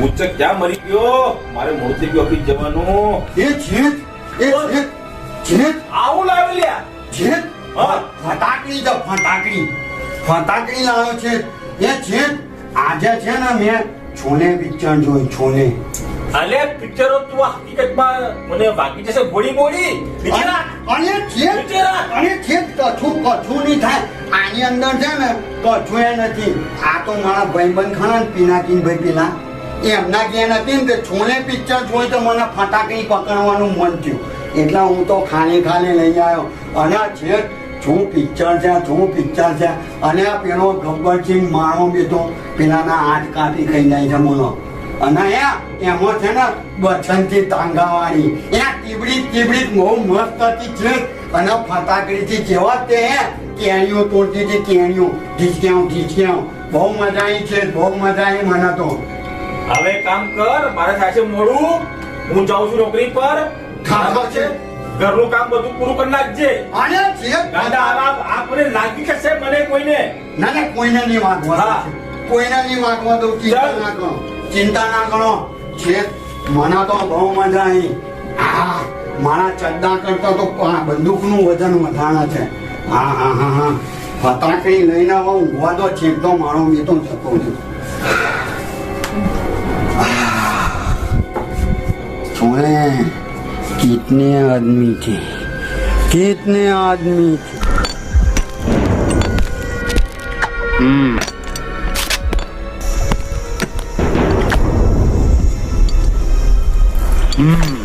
ભૂચક ક્યાં મરી ગયો? મારે મોડથી ગયો ઓફિસ જવાનું. એ જીત આવું લાવી લ્યા. જીત હા. ફટાકડી લાવ્યો છે. એ જીત આજે છે ને મેં છોને પિક્ચર જોઈ છોને. અલે પિક્ચરો તું હકીકતમાં મને વાગી જશે બોડી બિચારા. અને જીત કછું નહીં થાય આની અંદર છે ને કછું એ નથી. આ તો મારા ભાઈબંધ ખરા ને પિનાકીન ભાઈ પેલા એમના જ્ઞાન હતી ને કે છોને પિક્ચર જોઈ તો મને ફટાકડી પકડવાનું મન થયું એટલે હું તો ખાલી લઈ આવ્યો. અને આ છે શું પિક્ચર છે અને આ પેલો ગબ્બરસિંહ માણો બેઠો પેલાના હાથ કાપી ખાઈ જાય છે બોલો. અને એમાં છે ને બચનથી તાંગાવાળી તીબડી બહુ મસ્ત હતી છે. અને ફટાકડીથી જેવા તે કેણીઓ તોડતી હતી કેણીઓ ઢીચક્યાઓ બહુ મજા આવી છે મને તો. હવે કામ કર, મારે થાય છે મોડું. હું જાઉં છું નોકરી પર. છે ઘરનું કામ બધું પૂરું કરી નાખજે. અને છે આપણે લાગી જશે મને કોઈને. ના કોઈને નહીં વાગવા. કોઈને નહીં વાગવા દઉં. ચિંતા ના કરો છે. મને તો બહુ મજા આવી. મારા ચડ્ડા કરતા તો બંદૂકનું વજન વધારે છે. હા ફટાકડી લઈને ઊંઘવા તો છે તો મારો મેં તો જતો છું. सोने कितने आदमी थे हम्म